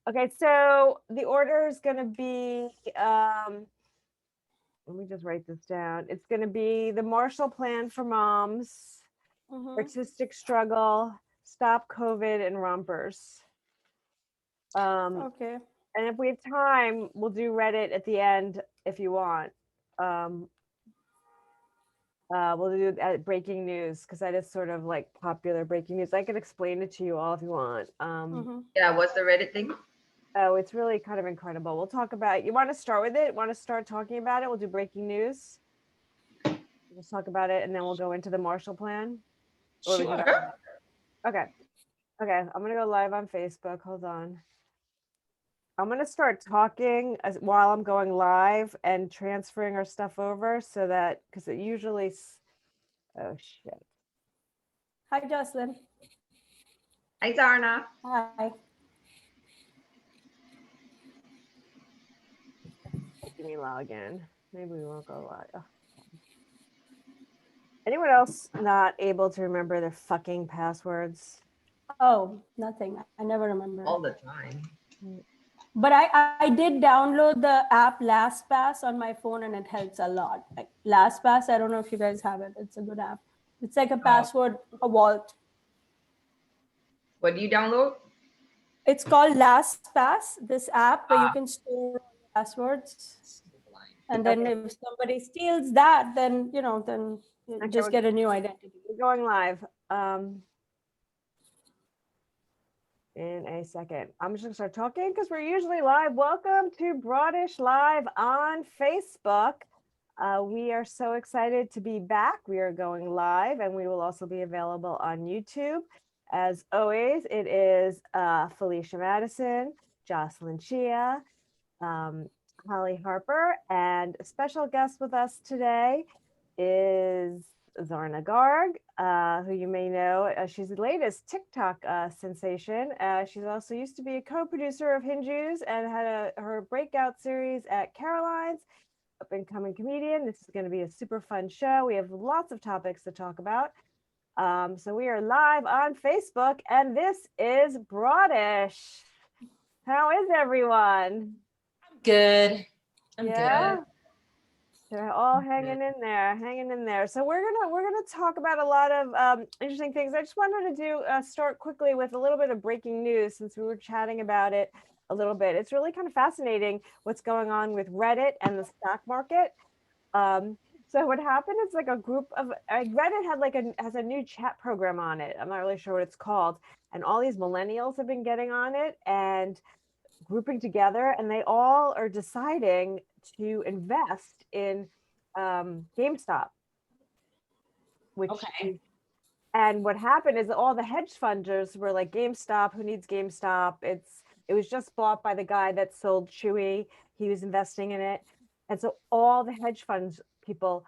Okay, so the order is going to be, let me just write this down. It's going to be the Marshall Plan for Moms, Artistic Struggle, Stop COVID, and Rompers. Okay. And if we have time, we'll do Reddit at the end if you want. We'll do breaking news because that is sort of like popular breaking news. I can explain it to you all if you want. Yeah, what's the Reddit thing? Oh, it's really kind of incredible. We'll talk about it. You want to start with it? Want to start talking about it? We'll do breaking news. We'll talk about it and then we'll go into the Marshall Plan. Sure. Okay. Okay. I'm going to go live on Facebook. Hold on. I'm going to start talking while I'm going live and transferring our stuff over so that, because it usually, oh shit. Hi, Jocelyn. Hi, Zarna. Hi. Give me log in. Maybe we won't go live. Oh. Anyone else not able to remember their fucking passwords? Oh, nothing. I never remember. All the time. But I did download the app LastPass on my phone and it helps a lot. Like LastPass, I don't know if you guys have it. It's a good app. It's like a password, a vault. What do you download? It's called LastPass, this app where you can store passwords. And then if somebody steals that, then, you know, then you just get a new identity. We're going live. In a second. I'm just gonna start talking because we're usually live. Welcome to BROADish Live on Facebook. We are so excited to be back. We are going live and we will also be available on YouTube. As always, it is Felicia Madison, Jocelyn Chia, Hollie Harper, and a special guest with us today is Zarna Garg, who you may know. She's the latest TikTok sensation. She's also used to be a co-producer of Hinju's and had her breakout series at Caroline's, up-and-coming comedian. This is going to be a super fun show. We have lots of topics to talk about. So we are live on Facebook, and this is BROADish. How is everyone? I'm good. I'm good. They're all hanging in there. So we're gonna talk about a lot of interesting things. I just wanted to start quickly with a little bit of breaking news since we were chatting about it a little bit. It's really kind of fascinating what's going on with Reddit and the stock market. So what happened is like a group of Reddit has a new chat program on it. I'm not really sure what it's called, and all these millennials have been getting on it and grouping together, and they all are deciding to invest in GameStop. And what happened is all the hedge funders were like, GameStop, who needs GameStop? It was just bought by the guy that sold Chewy. He was investing in it. And so all the hedge funds people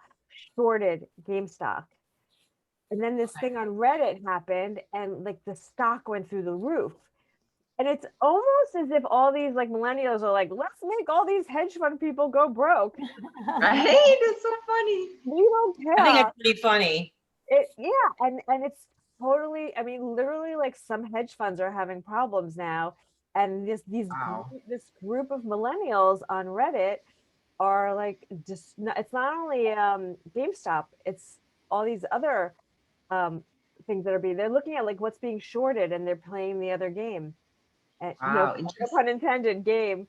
shorted GameStop. And then this thing on Reddit happened and like the stock went through the roof. And it's almost as if all these like millennials are like, let's make all these hedge fund people go broke. Right? It's so funny. We don't care. I think it's pretty funny. And it's totally, I mean, literally like some hedge funds are having problems now. And this group of millennials on Reddit are like, just it's not only GameStop, it's all these other things that they're looking at like what's being shorted and they're playing the other game. No pun intended, game.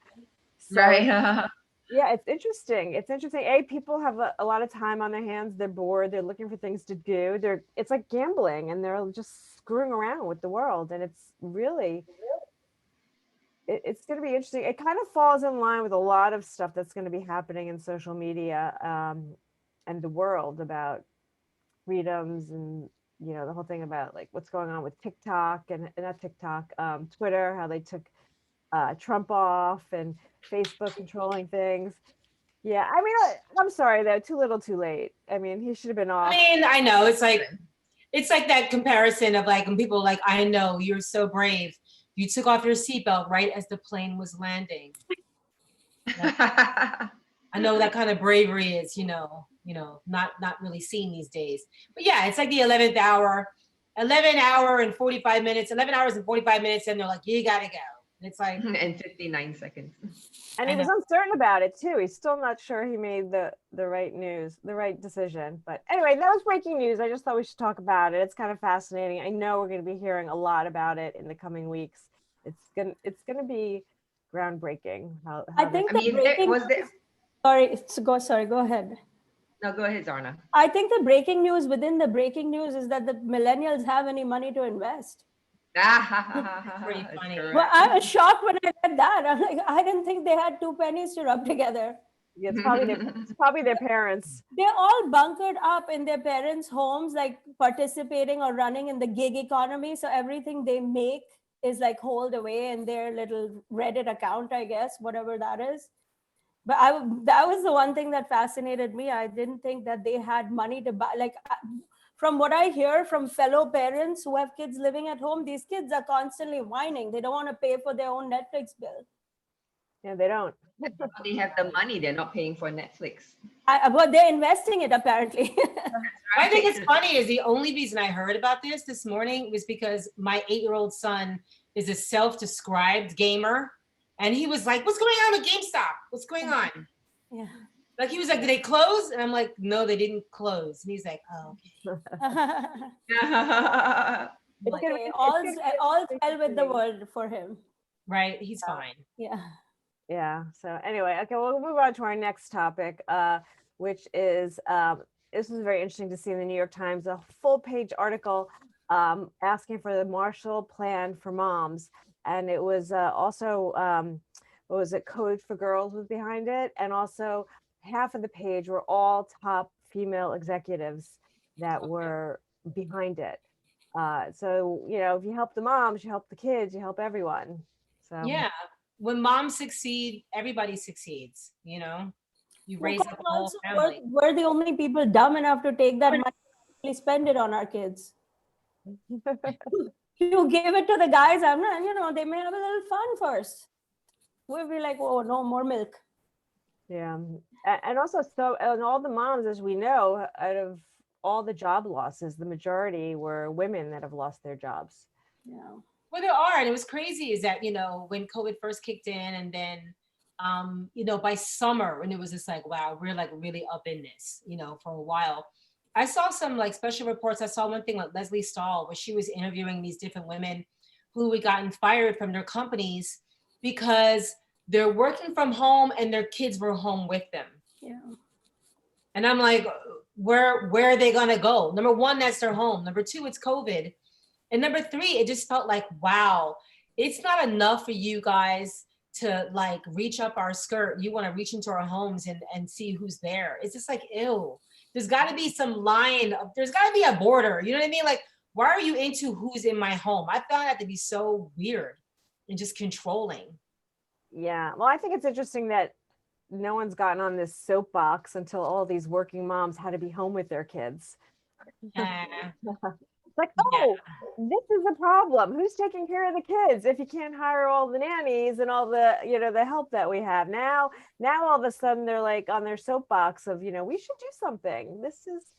So, right. Yeah, it's interesting. People have a lot of time on their hands. They're bored. They're looking for things to do. It's like gambling, and they're just screwing around with the world. And it's really, it's going to be interesting. It kind of falls in line with a lot of stuff that's going to be happening in social media and the world about freedoms and, you know, the whole thing about like what's going on with TikTok and not TikTok, Twitter, how they took Trump off and Facebook controlling things. Yeah, I mean, I'm sorry though, too little, too late. I mean, he should have been off. I mean, I know it's like that comparison of like when people are like, I know you're so brave. You took off your seatbelt right as the plane was landing. I know that kind of bravery is, you know, not really seen these days. But yeah, it's like the 11th hour, 11 hours and 45 minutes, and they're like, you gotta go. It's like, And 59 seconds. And he was uncertain about it too. He's still not sure he made the right decision. But anyway, that was breaking news. I just thought we should talk about it. It's kind of fascinating. I know we're going to be hearing a lot about it in the coming weeks. It's gonna be groundbreaking. I think the breaking sorry, go ahead. No, go ahead, Zarna. I think the breaking news within the breaking news is that the millennials have any money to invest. pretty funny. Well, I was shocked when I read that. I'm like, I didn't think they had 2 pennies to rub together. Yeah, it's probably their parents. They're all bunkered up in their parents' homes, like participating or running in the gig economy. So everything they make is like holed away in their little Reddit account, I guess, whatever that is. But that was the one thing that fascinated me. I didn't think that they had money to buy. Like, from what I hear from fellow parents who have kids living at home, these kids are constantly whining. They don't want to pay for their own Netflix bill. Yeah, they don't. They have the money. They're not paying for Netflix. But they're investing it apparently. I think it's funny is the only reason I heard about this morning was because my 8-year-old son is a self-described gamer. And he was like, what's going on with GameStop? What's going on? Yeah. Like, he was like, did they close? And I'm like, no, they didn't close. And he's like, oh, okay. Okay, all's well with the world for him. Right, he's fine. Yeah. Yeah. So anyway, okay, we'll move on to our next topic, which is this was very interesting to see in the New York Times, a full-page article asking for the Marshall Plan for moms. And it was also, what was it, Code for Girls was behind it. And also half of the page were all top female executives that were behind it. So, you know, if you help the moms, you help the kids, you help everyone. So yeah, when moms succeed, everybody succeeds, you know, you raise up a whole family. We're the only people dumb enough to take that money and spend it on our kids. You give it to the guys, I'm not, you know, they may have a little fun first. We'll be like, oh, no more milk. Yeah. And also, so, and all the moms, as we know, out of all the job losses, the majority were women that have lost their jobs. Yeah. Well, there are, and it was crazy is that, you know, when COVID first kicked in and then, you know, by summer, when it was just like, wow, we're like really up in this, you know, for a while. I saw some like special reports. I saw one thing with Leslie Stahl, where she was interviewing these different women who had gotten fired from their companies because they're working from home and their kids were home with them. Yeah. And I'm like, where are they gonna go? Number one, that's their home. Number two, it's COVID. And number three, it just felt like, wow, it's not enough for you guys to like reach up our skirt. You want to reach into our homes and see who's there. It's just like, ew. There's got to be some line. There's got to be a border. You know what I mean? Like, why are you into who's in my home? I found that to be so weird and just controlling. Yeah. Well, I think it's interesting that no one's gotten on this soapbox until all these working moms had to be home with their kids. It's like, oh, this is a problem. Who's taking care of the kids if you can't hire all the nannies and all the, you know, the help that we have now all of a sudden they're like on their soapbox of, you know, we should do something. This is.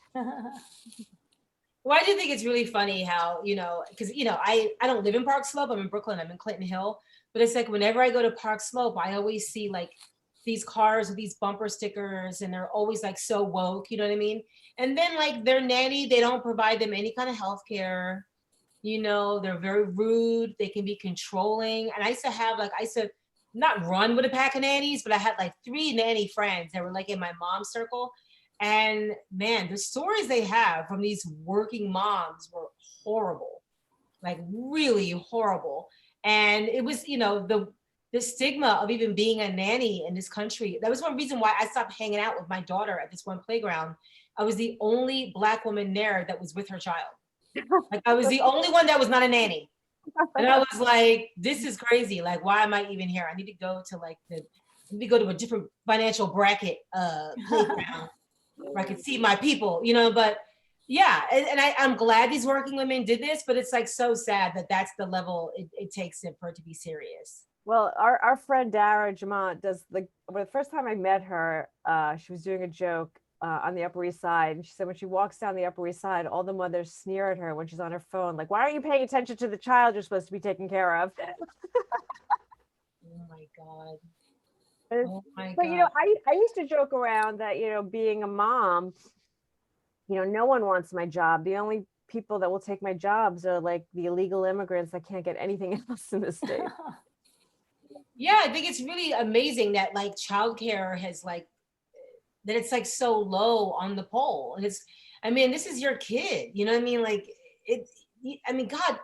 Well, I do think it's really funny how, you know, because, you know, I don't live in Park Slope. I'm in Brooklyn. I'm in Clinton Hill. But it's like whenever I go to Park Slope, I always see like these cars with these bumper stickers and they're always like so woke, you know what I mean? And then like their nanny, they don't provide them any kind of health care. You know, they're very rude. They can be controlling. And I used to not run with a pack of nannies, but I had like 3 nanny friends that were like in my mom's circle. And man, the stories they have from these working moms were horrible, like really horrible. And it was, you know, the stigma of even being a nanny in this country. That was one reason why I stopped hanging out with my daughter at this one playground. I was the only Black woman there that was with her child. Like I was the only one that was not a nanny. And I was like, this is crazy. Like, why am I even here? I need to go to a different financial bracket playground where I could see my people, you know, but yeah. And I'm glad these working women did this, but it's like so sad that that's the level it takes for it to be serious. Well, our friend Dara Jamont does the first time I met her, she was doing a joke on the Upper East Side. And she said when she walks down the Upper East Side, all the mothers sneer at her when she's on her phone. Like, why aren't you paying attention to the child you're supposed to be taking care of? God. But Oh my But God. you know, I used to joke around that, you know, being a mom, you know, no one wants my job. The only people that will take my jobs are like the illegal immigrants that can't get anything else in the state. Yeah, I think it's really amazing that like childcare has like that it's like so low on the poll. And it's, I mean, this is your kid, you know what I mean? Like it, I mean, God,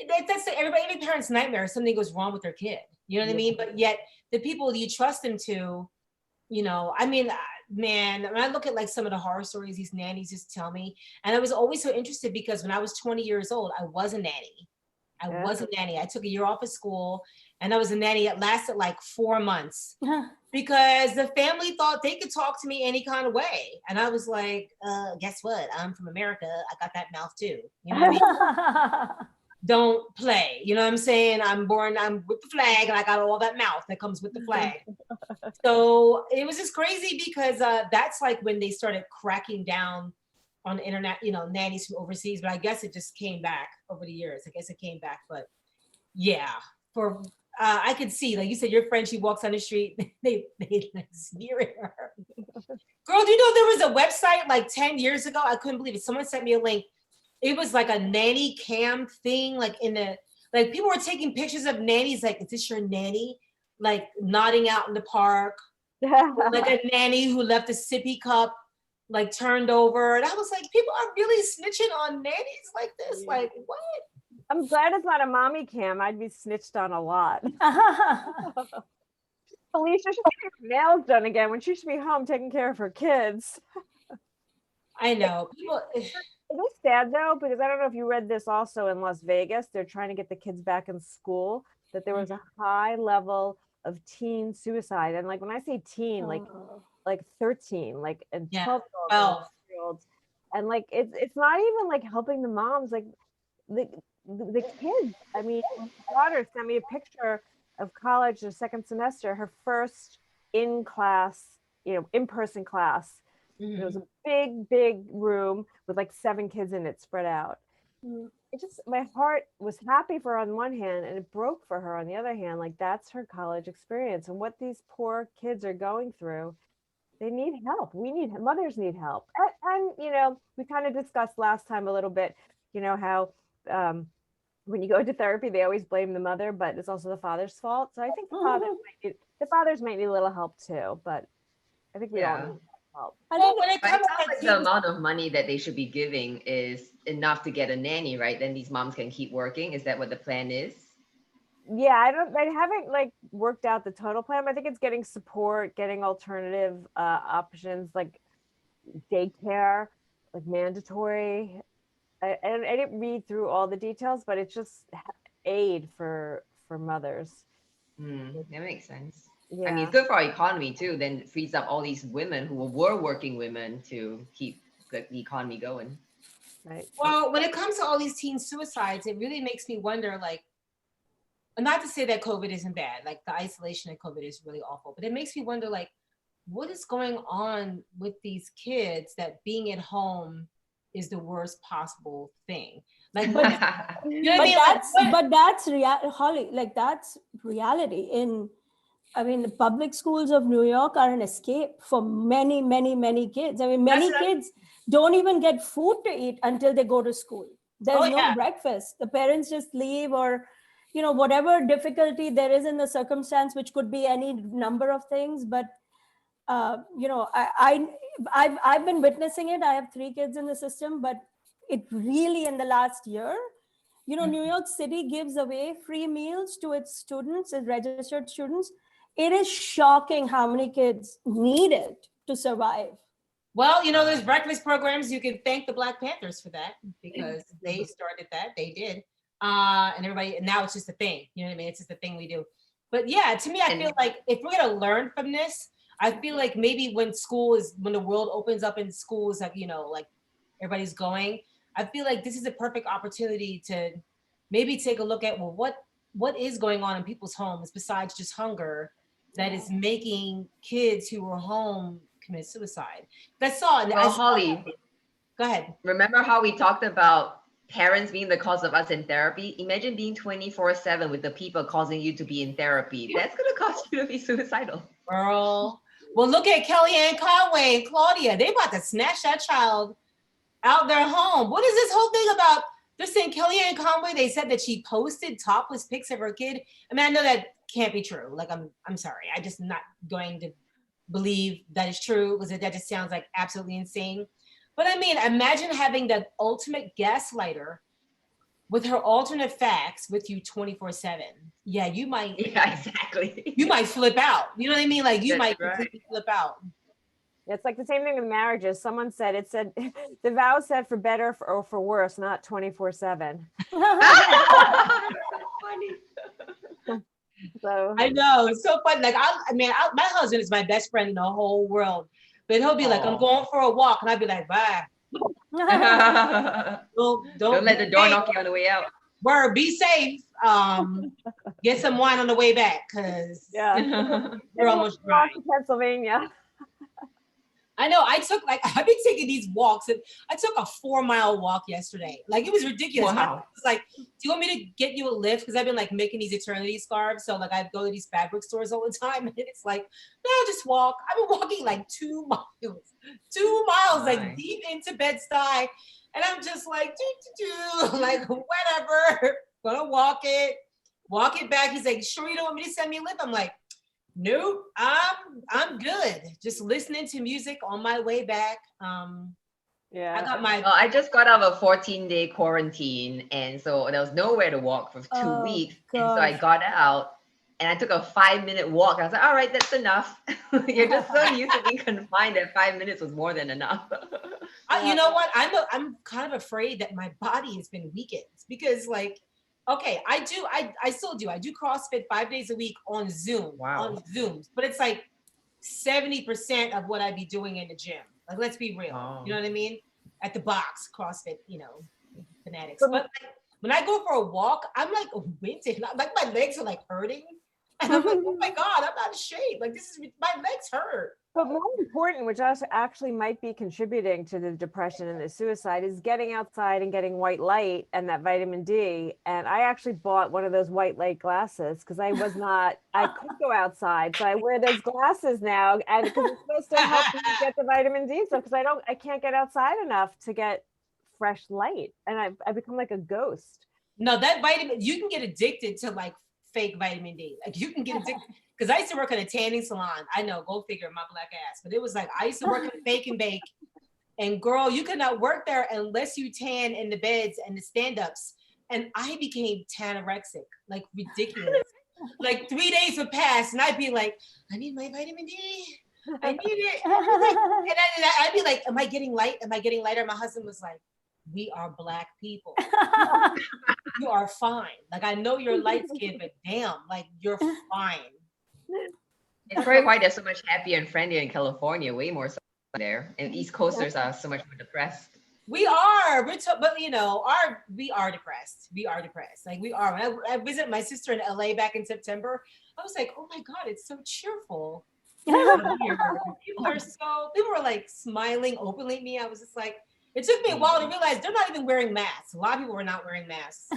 that's every parent's nightmare. If something goes wrong with their kid, you know what I mean? But yet the people you trust them to, you know, I mean, man, when I look at like some of the horror stories these nannies just tell me, and I was always so interested because when I was 20 years old, I was a nanny. I was a nanny. I took a year off of school and I was a nanny that lasted like 4 months because the family thought they could talk to me any kind of way. And I was like, guess what? I'm from America. I got that mouth too. You know what I mean? Don't play. You know what I'm saying? I'm with the flag and I got all that mouth that comes with the flag. So it was just crazy because that's like when they started cracking down on the internet, you know, nannies from overseas, but I guess it just came back over the years. I guess it came back, but yeah, for I could see, like you said, your friend, she walks on the street, they sneer at her. Girl, do you know there was a website like 10 years ago? I couldn't believe it. Someone sent me a link. It was like a nanny cam thing, like like people were taking pictures of nannies, like, is this your nanny? Like nodding out in the park, like a nanny who left a sippy cup like turned over. And I was like, people are really snitching on nannies like this. Like, what? I'm glad it's not a mommy cam. I'd be snitched on a lot. Felicia should get her nails done again when she should be home taking care of her kids. I know. People, It is sad though, because I don't know if you read this also in Las Vegas. They're trying to get the kids back in school, that there was a high level of teen suicide. And like when I say teen, like 13, like and 12-year-olds. And like it's not even like helping the moms, like the kids. I mean, my daughter sent me a picture of college, the second semester, her first in-class, you know, in-person class. It was a big room with like 7 kids in it spread out. It just, my heart was happy for her on one hand and it broke for her on the other hand. Like that's her college experience, and what these poor kids are going through. They need help. Mothers need help. And you know, we kind of discussed last time a little bit, you know, how when you go to therapy, they always blame the mother, but it's also the father's fault. So I think the fathers might need a little help too, but I think we all need help. I think when it But comes it sounds like to the amount of money that they should be giving is enough to get a nanny, right? Then these moms can keep working. Is that what the plan is? Yeah, I haven't like worked out the total plan, but I think it's getting support, getting alternative options like daycare, like mandatory. I didn't read through all the details, but it's just aid for mothers. That makes sense. Yeah. I mean, it's good for our economy too. Then it frees up all these women who were working women to keep the economy going. Right. Well, when it comes to all these teen suicides, it really makes me wonder, like, not to say that COVID isn't bad, like the isolation of COVID is really awful, but it makes me wonder, like, what is going on with these kids that being at home is the worst possible thing? Like, what, you know what I mean? That's Holly, like that's reality. I mean, the public schools of New York are an escape for many, many, many kids. I mean, many kids don't even get food to eat until they go to school. There's no breakfast. The parents just leave, or, you know, whatever difficulty there is in the circumstance, which could be any number of things. But, you know, I've been witnessing it. I have 3 kids in the system, but it really in the last year, you know, New York City gives away free meals to its students, its registered students. It is shocking how many kids need it to survive. Well, you know, there's breakfast programs. You can thank the Black Panthers for that because they started that. They did. And everybody, and now it's just a thing. You know what I mean? It's just a thing we do. But yeah, to me, I feel like if we're going to learn from this, I feel like maybe when the world opens up in schools, like, you know, like everybody's going, I feel like this is a perfect opportunity to maybe take a look at, well, what is going on in people's homes besides just hunger that is making kids who are home commit suicide. That's all. Well, Hollie, go ahead. Remember how we talked about parents being the cause of us in therapy. Imagine being 24/7 with the people causing you to be in therapy. That's gonna cause you to be suicidal. Girl. Well, look at Kellyanne Conway and Claudia. They about to snatch that child out their home. What is this whole thing about? They're saying Kellyanne Conway, they said that she posted topless pics of her kid. I mean, I know that can't be true. Like, I'm sorry. I just not going to believe that is true because that just sounds like absolutely insane. But I mean, imagine having the ultimate gaslighter with her alternate facts with you 24/7. Yeah, you might. Yeah, exactly. You might flip out. You know what I mean? Like you That's might right. completely flip out. It's like the same thing with marriages. Someone said the vow said for better or for worse, not 24/7. Funny. So I know, it's so funny. Like my husband is my best friend in the whole world, but he'll be like, "I'm Aw. going for a walk," and I'd be like, "Bye." Don't Don't let the door hey, knock you on the way out. Word, be safe. Get some wine on the way back, cause yeah, we're almost dry. to Pennsylvania. I know. I've been taking these walks, and I took a 4-mile walk yesterday. Like it was ridiculous. My Wow. husband was like, "Do you want me to get you a lift?" Because I've been like making these eternity scarves. So like I go to these fabric stores all the time, and it's like, no, just walk. I've been walking like 2 miles, 2 miles, like Nice. deep into Bed-Stuy, and I'm just like, like whatever. Gonna walk it back. He's like, "Sure, you don't want me to send me a lift?" I'm like, nope, I'm good. Just listening to music on my way back. Yeah, I got my Well, I just got out of a 14-day quarantine, and so there was nowhere to walk for 2 Oh, weeks. And so I gosh. got out and I took a 5-minute walk. I was like, all right, that's enough. You're just so used to being confined that 5 minutes was more than enough. you know what? I'm kind of afraid that my body has been weakened because like, okay, I still do. I do CrossFit 5 days a week on Zoom, Wow. on Zooms, but it's like 70% of what I'd be doing in the gym. Like, let's be real. Oh. You know what I mean? At the box, CrossFit, fanatics. So- But like, when I go for a walk, I'm like winded. Like my legs are like hurting. And I'm like, oh my God, I'm out of shape. Like my legs hurt. but more important, which also actually might be contributing to the depression and the suicide, is getting outside and getting white light and that vitamin D. And I actually bought one of those white light glasses because I could go outside. So I wear those glasses now, and because it's supposed to help me get the vitamin D stuff, because I can't get outside enough to get fresh light. And I become like a ghost. No, that vitamin, you can get addicted to like fake vitamin D. Like you can get addicted. Because I used to work in a tanning salon. I know, go figure, my black ass. But it was like, I used to work in Bake and Bake. And girl, you could not work there unless you tan in the beds and the stand-ups. And I became tanorexic, like ridiculous. Like 3 days would pass and I'd be like, I need my vitamin D. I need it. And I'd be like, am I getting light? Am I getting lighter? My husband was like, we are Black people. You are fine. Like, I know you're light skinned, but damn, like you're fine. It's probably why they're so much happier and friendlier in California, way more so there. And East Coasters are so much more depressed. We are, but we are depressed. We are depressed. Like we are. When I visited my sister in LA back in September, I was like, oh my God, it's so cheerful. People were like smiling openly at me. I was just like, it took me a while to realize they're not even wearing masks. A lot of people were not wearing masks.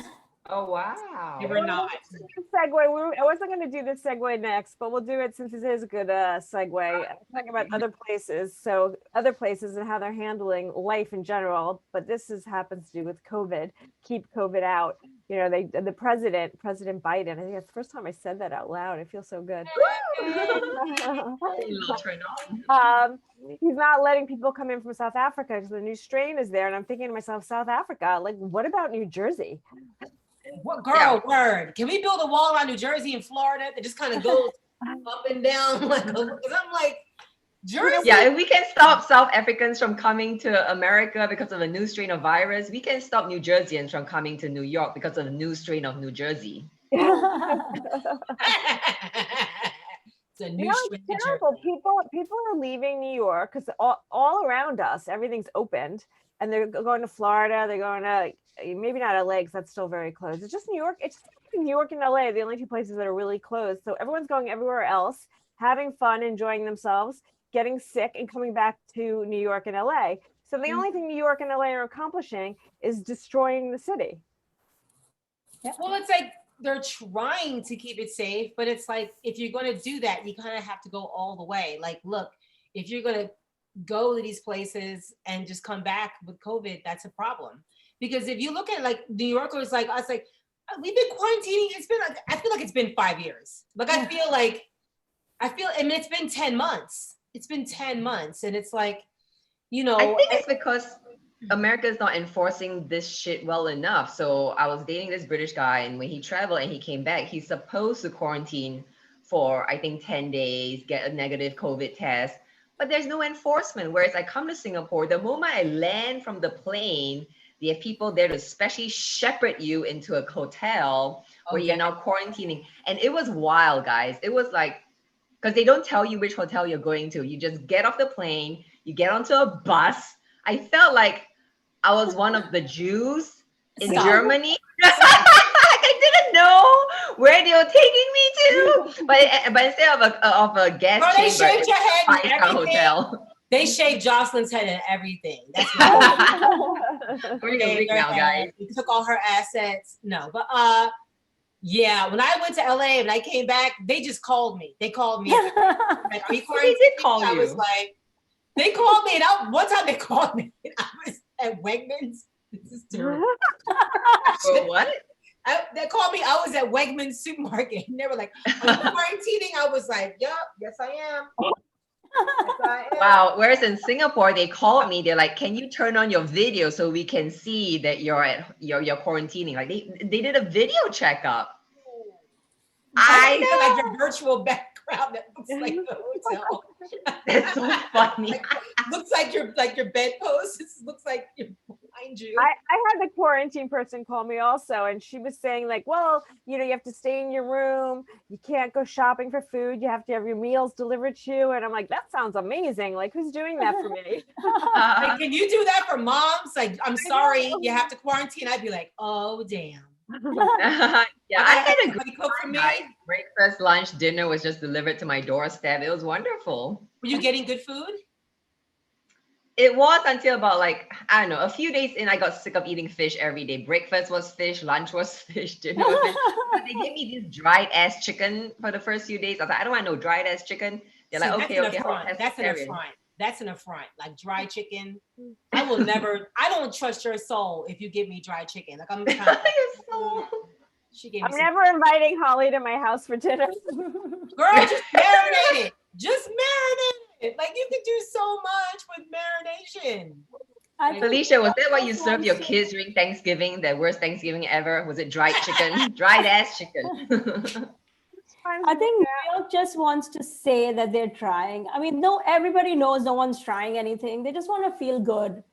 Oh, wow. They were not. Segue. I wasn't going to do this segue next, but we'll do it since it is a good segue. I'm talking about other places. So other places and how they're handling life in general. But this happens to do with COVID. Keep COVID out. You know, the President Biden. I think that's the first time I said that out loud. I feel so good. He's not letting people come in from South Africa because the new strain is there. And I'm thinking to myself, South Africa, like, what about New Jersey? What girl? Yeah. Word. Can we build a wall around New Jersey and Florida that just kind of goes up and down? Like, because I'm like, Jersey. Yeah, if we can stop South Africans from coming to America because of a new strain of virus, we can stop New Jerseyans from coming to New York because of a new strain of New Jersey. It's a new strain it's terrible. People are leaving New York because all around us, everything's opened. And they're going to Florida. They're going to, maybe not LA because that's still very closed. It's just New York. It's just New York and LA, the only two places that are really closed. So everyone's going everywhere else, having fun, enjoying themselves, getting sick and coming back to New York and LA. So the only thing New York and LA are accomplishing is destroying the city. Well, it's like they're trying to keep it safe, but it's like if you're going to do that, you kind of have to go all the way. Like, look, if you're going to go to these places and just come back with COVID, that's a problem. Because if you look at like New Yorkers like us, like we've been quarantining. It's been like, I feel like it's been 5 years. Like I mean, it's been 10 months. It's been 10 months, and it's like, you know, I think it's because America is not enforcing this shit well enough. So I was dating this British guy, and when he traveled and he came back, he's supposed to quarantine for I think 10 days, get a negative COVID test, but there's no enforcement. Whereas I come to Singapore, the moment I land from the plane, they have people there to especially shepherd you into a hotel where you're now quarantining. And it was wild, guys. It was like, because they don't tell you which hotel you're going to. You just get off the plane, you get onto a bus. I felt like I was one of the Jews in Germany. I didn't know where they were taking me to. But instead of a guest chamber, they shaved your head and five-star hotel. They shaved Jocelyn's head and everything. That's We're in a week now, guys. They took all her assets. No, but yeah, when I went to LA and I came back, they just called me. They called me. Like, are you They did call I you. was like, they called me, and one time they called me. I was at Wegmans. This is terrible. For what? They called me. I was at Wegmans supermarket, and they were like, "Are you quarantining?" I was like, "Yup, yes I am." Yes, I am. Wow. Whereas in Singapore, they called me. They're like, "Can you turn on your video so we can see that you're quarantining?" Like they did a video checkup. I know, like your virtual background that looks like the hotel. That's so funny. Looks like your bedpost. It looks like you're behind you. I had the quarantine person call me also, and she was saying like, well, you know, you have to stay in your room. You can't go shopping for food. You have to have your meals delivered to you. And I'm like, that sounds amazing. Like, who's doing that for me? Like, can you do that for moms? Like, I'm sorry, you have to quarantine. I'd be like, oh, damn. Yeah, I had a good cook for me. Breakfast, lunch, dinner was just delivered to my doorstep. It was wonderful. Were you getting good food? It was until about like, I don't know, a few days in, I got sick of eating fish every day. Breakfast was fish, lunch was fish, dinner was fish. So they gave me this dried ass chicken for the first few days. I was like, I don't want no dried ass chicken. They're like, okay. That's an affront. That's an affront. Like dry chicken. I don't trust your soul if you give me dry chicken. Like I'm kind of I'm never inviting Hollie to my house for dinner. Girl, just marinate it. Just marinate it. Like you can do so much with marination. Felicia, was that what you served your kids during Thanksgiving? The worst Thanksgiving ever? Was it dried chicken? Dried ass chicken. I think New York just wants to say that they're trying. I mean, no, everybody knows no one's trying anything. They just want to feel good.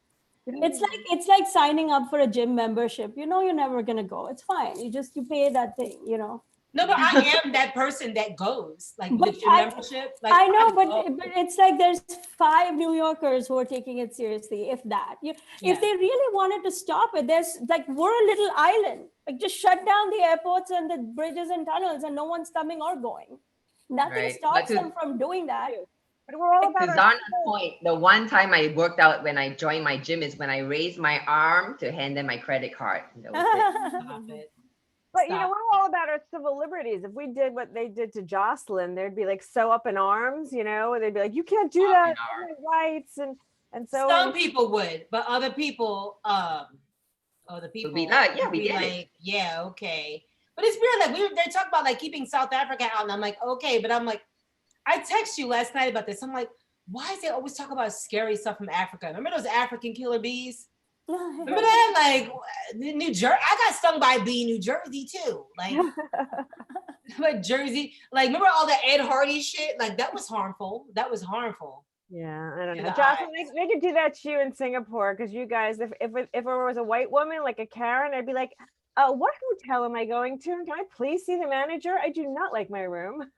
It's like signing up for a gym membership. You know, you're never gonna go. It's fine. You pay that thing. You know. No, but I am that person that goes, like the gym membership. Like, I know, but it's like there's 5 New Yorkers who are taking it seriously, if that. If they really wanted to stop it, there's like, we're a little island. Like just shut down the airports and the bridges and tunnels and no one's coming or going. Nothing stops them from doing that. But we're all about to Zarna's point, the one time I worked out when I joined my gym is when I raised my arm to hand them my credit card. That was it. But you know, we're all about our civil liberties. If we did what they did to Jocelyn, they'd be like so up in arms, you know, they'd be like, you can't do that, rights. And so some people would, but other people would be like, yeah, we did like, yeah, okay. But it's weird, like they talk about like keeping South Africa out, and I'm like, okay, but I'm like, I text you last night about this. I'm like, why is they always talk about scary stuff from Africa? Remember those African killer bees? Remember that? Like New Jersey, I got stung by a bee in New Jersey too. Like Jersey, like remember all the Ed Hardy shit? Like that was harmful. Yeah, I don't know. Jocelyn, they could do that to you in Singapore because you guys, if it was a white woman like a Karen, I'd be like, what hotel am I going to? Can I please see the manager? I do not like my room.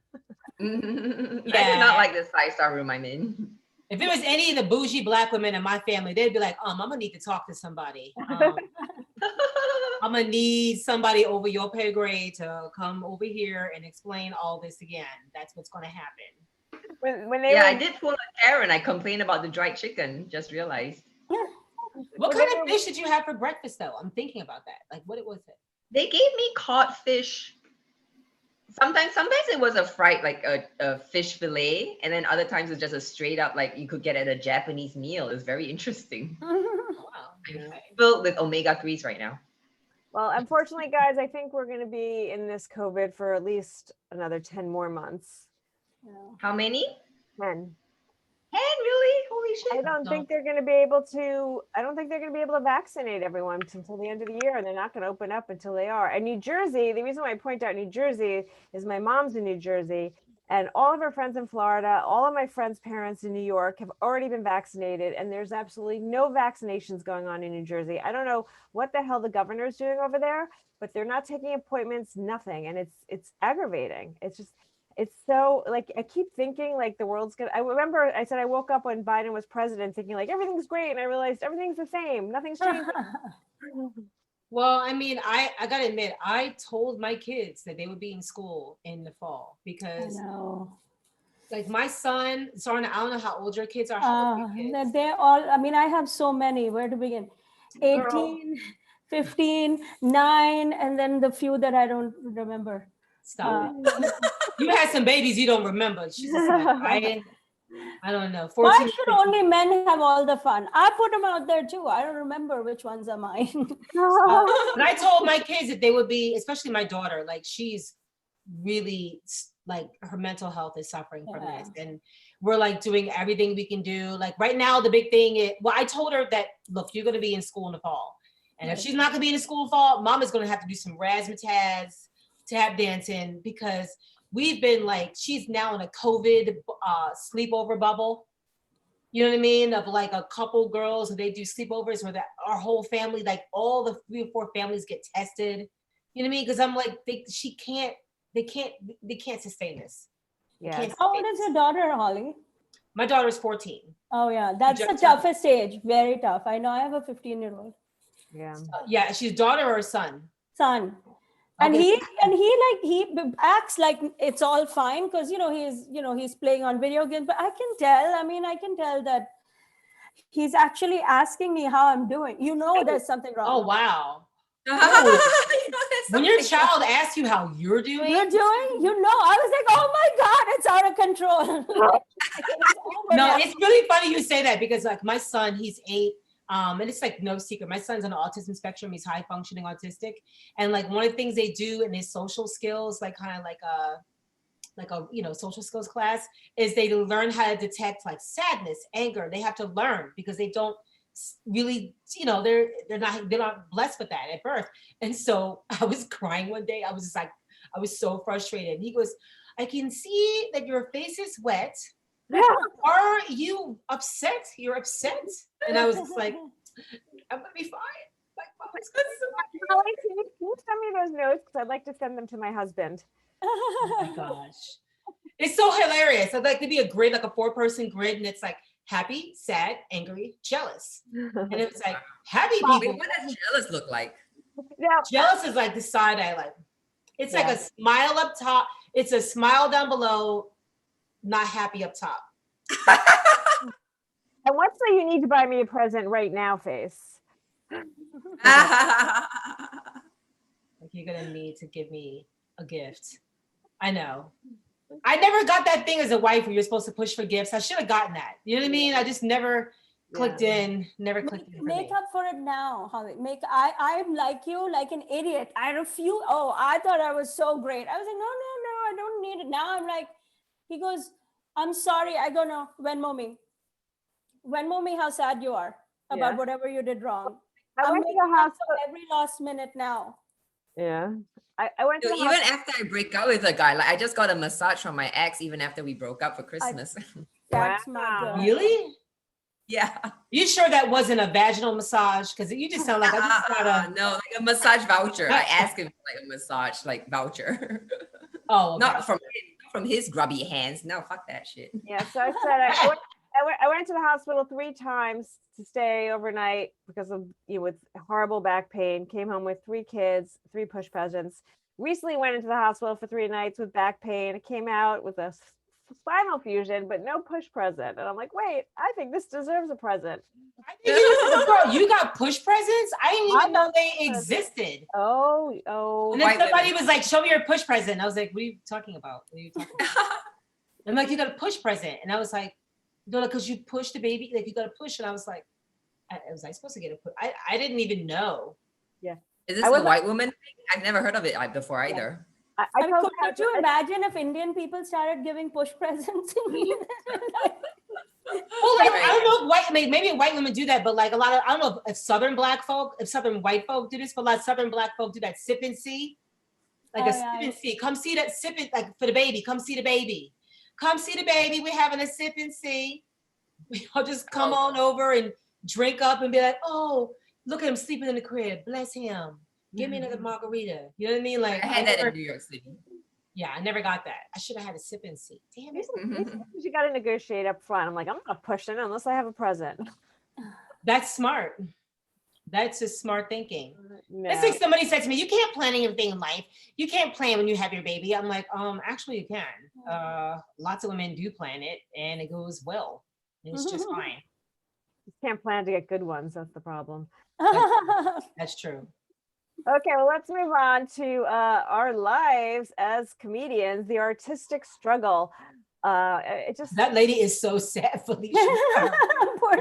I do not like this 5-star room I'm in. If it was any of the bougie Black women in my family, they'd be like, I'm gonna need to talk to somebody. I'm gonna need somebody over your pay grade to come over here and explain all this again. That's what's gonna happen. When they I did pull a Karen. I complained about the dried chicken. Just realized. What kind of fish did you have for breakfast though? I'm thinking about that. Like what was it? They gave me caught fish. Sometimes it was a fried, like a fish fillet, and then other times it's just a straight up, like you could get at a Japanese meal. It's very interesting. Wow. I'm filled with omega-3s right now. Well, unfortunately, guys, I think we're going to be in this COVID for at least another 10 more months. How many? 10. 10, really? Holy shit. I don't think they're going to be able to vaccinate everyone until the end of the year, and they're not going to open up until they are. And New Jersey, the reason why I point out New Jersey is my mom's in New Jersey, and all of her friends in Florida, all of my friends' parents in New York have already been vaccinated, and there's absolutely no vaccinations going on in New Jersey. I don't know what the hell the governor's doing over there, but they're not taking appointments, nothing, and it's aggravating. It's so, like, I keep thinking like the world's gonna, I remember I said I woke up when Biden was president thinking like everything's great, and I realized everything's the same, nothing's changing. Well, I mean, I gotta admit, I told my kids that they would be in school in the fall because like my son, Zarna, I don't know how old your kids are. How old are your kids? They're all, I mean, I have so many, where to begin? 18, Girl. 15, 9, and then the few that I don't remember. Stop it. You had some babies you don't remember. She's just like, I don't know. 14, Why should only men have all the fun? I put them out there too. I don't remember which ones are mine. And I told my kids that they would be, especially my daughter, like she's really like her mental health is suffering from this. And we're like doing everything we can do. Like right now, the big thing is, well, I told her that, look, you're going to be in school in the fall. And if she's not going to be in the school in the fall, mom is going to have to do some razzmatazz, tap dancing, because we've been like, she's now in a COVID sleepover bubble. You know what I mean? Of like a couple girls, and they do sleepovers where our whole family, like all the 3 or 4 families get tested. You know what I mean? Because I'm like, they can't sustain this. Yeah. How old is your daughter, Holly? My daughter's 14. Oh yeah, that's the toughest age. Very tough. I know. I have a 15-year-old. Yeah. Yeah, she's daughter or son? Son. And Okay. he acts like it's all fine because he's playing on video games, but I can tell that he's actually asking me how I'm doing. There's something wrong. Oh wow. When your child asks you how you're doing, I was like, oh my God, it's out of control. No, it's really funny you say that because like my son, he's 8. And it's like no secret. My son's on the autism spectrum. He's high functioning autistic. And like one of the things they do in his social skills, like kind of like a social skills class, is they learn how to detect like sadness, anger. They have to learn because they don't really, they're not blessed with that at birth. And so I was crying one day. I was just like, I was so frustrated. And he goes, I can see that your face is wet. Are you upset? You're upset? And I was just like, I'm gonna be fine. Like, Holly, can you send me those notes? Because I'd like to send them to my husband. oh my gosh. It's so hilarious. I'd like to be a grid, like a 4-person grid, and it's like happy, sad, angry, jealous. And it's like happy people. Wait, what does jealous look like? Yeah. Jealous is like the side eye, like it's like a smile up top. It's a smile down below, not happy up top. And what's the you need to buy me a present right now face? Like you're gonna need to give me a gift. I know. I never got that thing as a wife where you're supposed to push for gifts. I should have gotten that. You know what I mean? I just never clicked in. Never clicked in. Make up for it now, Holly. I'm like you, like an idiot. I refuse. Oh, I thought I was so great. I was like, no, I don't need it. Now I'm like, he goes, I'm sorry. I go, no, Venmo me how sad you are about whatever you did wrong. I went to the hospital every last minute now. Yeah. I went to the even after I break up with a guy, like I just got a massage from my ex even after we broke up for Christmas. That's my girl. Really? Yeah. You sure that wasn't a vaginal massage? Because you just sound like I just got a no, like a massage voucher. I asked him for like a massage like voucher. Oh, okay. Not from his grubby hands. No, fuck that shit. Yeah, so I said I went to the hospital 3 times to stay overnight because of with horrible back pain. Came home with 3 kids, 3 push presents. Recently went into the hospital for 3 nights with back pain. I came out with a spinal fusion, but no push present. And I'm like, wait, I think this deserves a present. I think girl, you got push presents? I didn't even know they existed. Oh. And then White somebody women. was like, show me your push present. I was like, what are you talking about? What are you talking about? I'm like, you got a push present. And I was like, no, because you push the baby, like you got to push. And I was like, was I supposed to get a push? I didn't even know. Yeah. Is this I a was white woman thing? I've never heard of it before either. I I mean, told could you imagine if Indian people started giving push presents? Well, like, I don't know if maybe white women do that, but like a lot of, I don't know if Southern Southern white folk do this, but a lot of Southern Black folk do that sip and see. Like sip and see. Come see that sip it, like for the baby. Come see the baby. Come see the baby. We're having a sip and see. I'll just come on over and drink up and be like, oh, look at him sleeping in the crib. Bless him. Give me another margarita. You know what I mean? Like I had that in New York City. Yeah, I never got that. I should have had a sip and see. Damn it. you got to negotiate up front. I'm like, I'm not pushing unless I have a present. That's smart. That's just smart thinking. No. It's like somebody said to me, you can't plan anything in life. You can't plan when you have your baby. I'm like, actually you can. Lots of women do plan it and it goes well. And it's just fine. You can't plan to get good ones. That's the problem. That's true. Okay, well, let's move on to our lives as comedians, the artistic struggle. It just That lady is so sad, Felicia.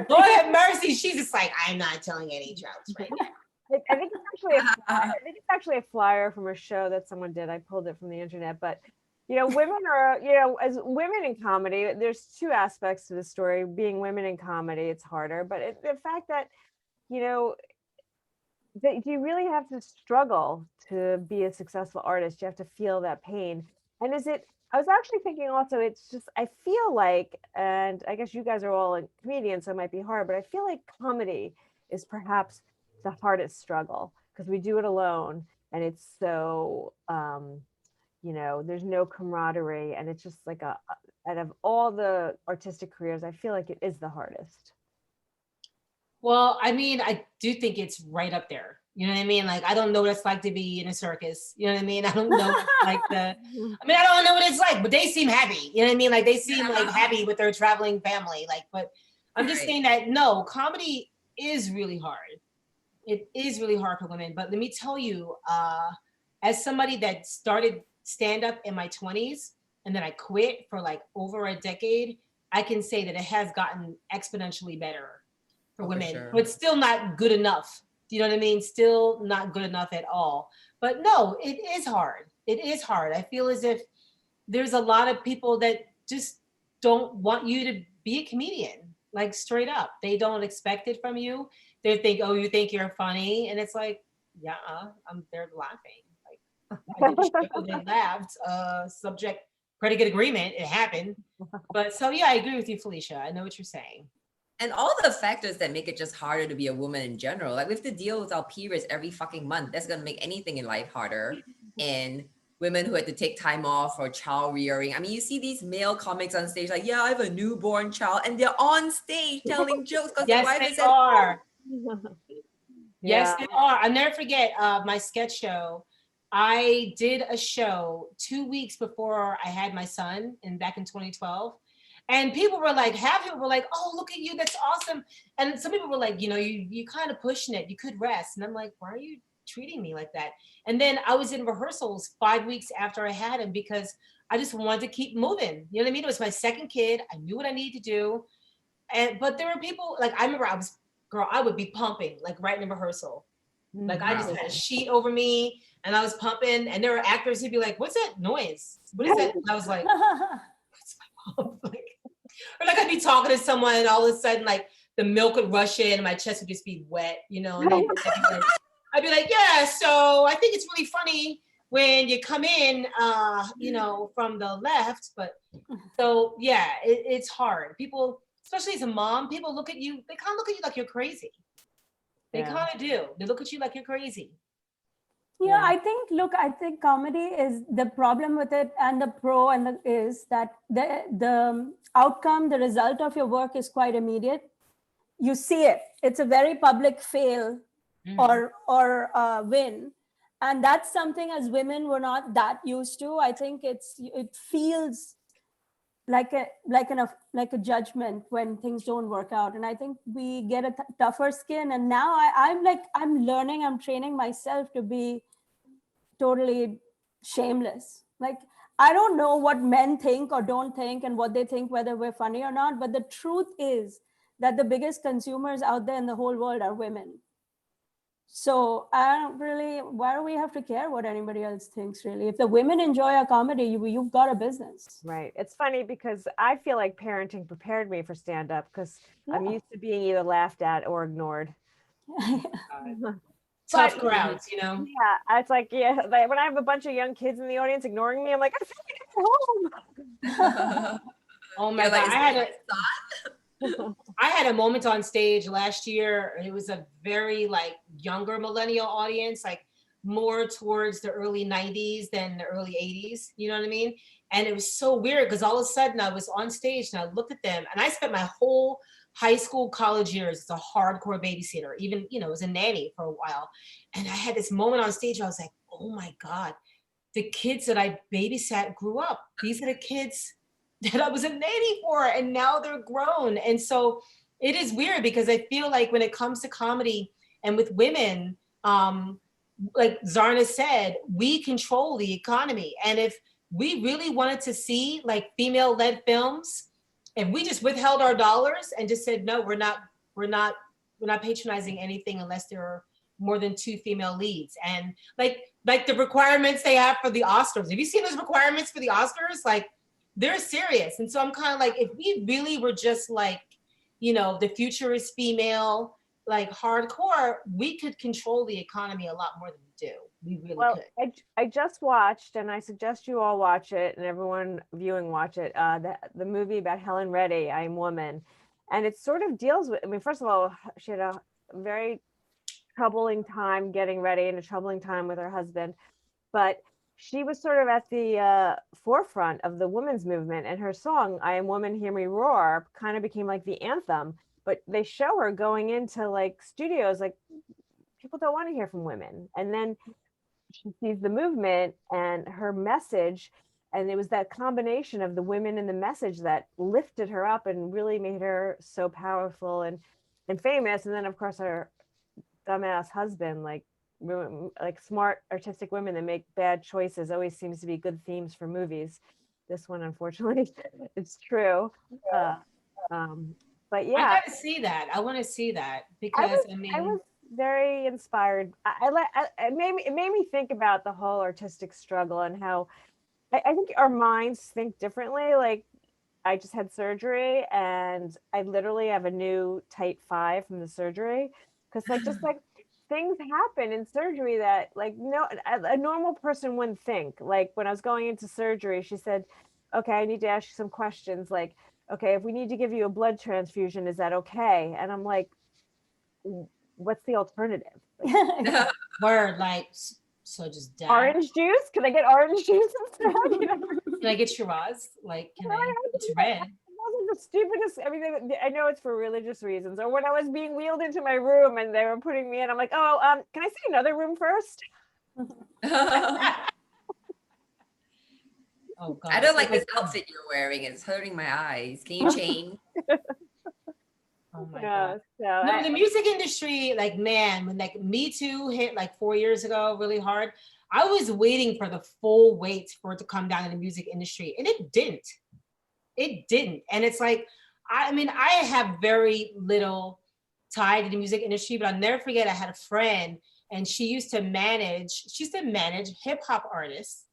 Lord have mercy. She's just like, I'm not telling any jokes right now. I think it's actually a flyer from a show that someone did. I pulled it from the internet, but women are, as women in comedy, there's two aspects to the story. Being women in comedy, it's harder, but the fact that, that you really have to struggle to be a successful artist. You have to feel that pain. And I was actually thinking also, it's just, I feel like, and I guess you guys are all comedians, so it might be hard, but I feel like comedy is perhaps the hardest struggle because we do it alone and it's so, there's no camaraderie and it's just like out of all the artistic careers, I feel like it is the hardest. Well, I mean, I do think it's right up there. You know what I mean? Like, I don't know what it's like to be in a circus. You know what I mean? I don't know I don't know what it's like, but they seem happy. You know what I mean? Like they seem like happy with their traveling family. Like, but I'm just saying that no, comedy is really hard. It is really hard for women. But let me tell you, as somebody that started stand-up in my 20s and then I quit for like over a decade, I can say that it has gotten exponentially better for women, sure. But still not good enough. Do you know what I mean? Still not good enough at all. But no, it is hard. It is hard. I feel as if there's a lot of people that just don't want you to be a comedian, like straight up. They don't expect it from you. They think, oh, you think you're funny. And it's like, yeah, I'm there laughing. Like I did a show, they laughed. Subject, predicate agreement, it happened. But so yeah, I agree with you, Felicia. I know what you're saying. And all the factors that make it just harder to be a woman in general. Like we have to deal with our periods every fucking month. That's gonna make anything in life harder. And women who had to take time off for child rearing. I mean, you see these male comics on stage like, yeah, I have a newborn child, and they're on stage telling jokes because yes, the wife they is are. Yeah. Yes, they are. I'll never forget my sketch show. I did a show 2 weeks before I had my son, and back in 2012. And people were like, half people were like, oh, look at you, that's awesome. And some people were like, you kind of pushing it, you could rest. And I'm like, why are you treating me like that? And then I was in rehearsals 5 weeks after I had him because I just wanted to keep moving. You know what I mean? It was my second kid. I knew what I needed to do. But there were people, like I remember I would be pumping like right in rehearsal. Like I just had a sheet over me and I was pumping, and there were actors who'd be like, what's that noise? What is that? And I was like, what's my pump? Or like I'd be talking to someone and all of a sudden like the milk would rush in and my chest would just be wet, and then I'd be like, yeah, so I think it's really funny when you come in, from the left. But so yeah, it's hard. People, especially as a mom, people look at you, they kind of look at you like you're crazy. They kind of do. They look at you like you're crazy. Yeah, I think comedy is the problem with it, and the pro is that the outcome, the result of your work is quite immediate. You see it. It's a very public fail or win. And that's something as women we're not that used to. I think it feels like a judgment when things don't work out, and I think we get a tougher skin. And now I'm learning, I'm training myself to be totally shameless. Like, I don't know what men think or don't think and what they think, whether we're funny or not, but the truth is that the biggest consumers out there in the whole world are women. So I don't really, why do we have to care what anybody else thinks, really? If the women enjoy our comedy, you've got a business. Right. It's funny because I feel like parenting prepared me for stand-up because I'm used to being either laughed at or ignored. Tough crowds, you know? Yeah, it's like, like when I have a bunch of young kids in the audience ignoring me, I'm like, I'm home. Oh my God. I had a moment on stage last year. It was a very like younger millennial audience, like more towards the early 90s than the early 80s. You know what I mean? And it was so weird because all of a sudden I was on stage and I looked at them, and I spent my whole high school, college years as a hardcore babysitter, even, you know, as a nanny for a while. And I had this moment on stage where I was like, oh my God, the kids that I babysat grew up. These are the kids that I was a nanny for, and now they're grown. And so it is weird because I feel like when it comes to comedy and with women, like Zarna said, we control the economy. And if we really wanted to see like female-led films, if we just withheld our dollars and just said, no, we're not patronizing anything unless there are more than 2 female leads. And like the requirements they have for the Oscars. Have you seen those requirements for the Oscars? Like, they're serious. And so I'm kind of like, if we really were just like, you know, the future is female, like hardcore, we could control the economy a lot more than we do. We really could. I just watched, and I suggest you all watch it, and everyone viewing watch it, the movie about Helen Reddy, I Am Woman. And it sort of deals with, I mean, first of all, she had a very troubling time getting ready and a troubling time with her husband. But she was sort of at the forefront of the women's movement, and her song, I Am Woman, Hear Me Roar, kind of became like the anthem. But they show her going into like studios, like people don't want to hear from women. And then she sees the movement and her message, and it was that combination of the women and the message that lifted her up and really made her so powerful and famous. And then of course her dumbass husband, like smart artistic women that make bad choices always seems to be good themes for movies. This one, unfortunately, it's true. But yeah, I gotta see that. I want to see that because I was very inspired. It made me think about the whole artistic struggle and how I think our minds think differently. Like, I just had surgery and I literally have a new tight 5 from the surgery because just things happen in surgery that like a normal person wouldn't think. Like when I was going into surgery, she said, okay, I need to ask you some questions. Like, okay, if we need to give you a blood transfusion, is that okay? And I'm like, what's the alternative? Word, like, so just die. Orange juice? Can I get orange juice instead? Can I get Shiraz? Like, it's red. The stupidest, I mean, I know it's for religious reasons. Or when I was being wheeled into my room and they were putting me in, I'm like, oh, can I see another room first? Oh God! I don't like this outfit you're wearing. It's hurting my eyes. Can you change? Oh my God! No, the music industry, like, man, when like Me Too hit like 4 years ago, really hard. I was waiting for the full weight for it to come down in the music industry, and it didn't. It didn't. And it's like, I mean, I have very little tie to the music industry, but I'll never forget I had a friend and she used to manage hip hop artists,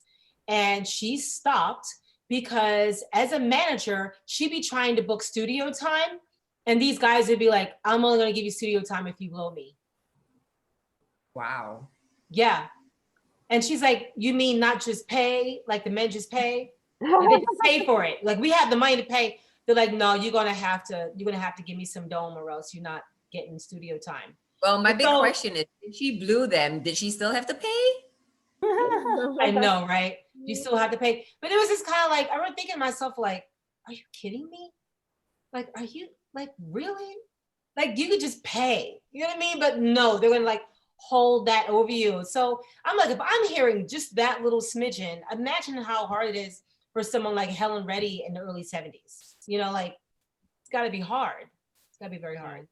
and she stopped because as a manager, she'd be trying to book studio time. And these guys would be like, I'm only going to give you studio time if you blow me. Wow. Yeah. And she's like, you mean not just pay, like the men just pay? You didn't pay for it. Like, we have the money to pay. They're like, no, you're gonna have to give me some dome or else you're not getting studio time. Well, my big question is, if she blew them, did she still have to pay? I know, right? You still have to pay. But it was just kind of like, I remember thinking to myself, like, are you kidding me? Like, are you like, really? Like, you could just pay. You know what I mean? But no, they're gonna like hold that over you. So I'm like, if I'm hearing just that little smidgen, imagine how hard it is for someone like Helen Reddy in the early 70s. You know, like it's got to be hard. It's got to be very hard.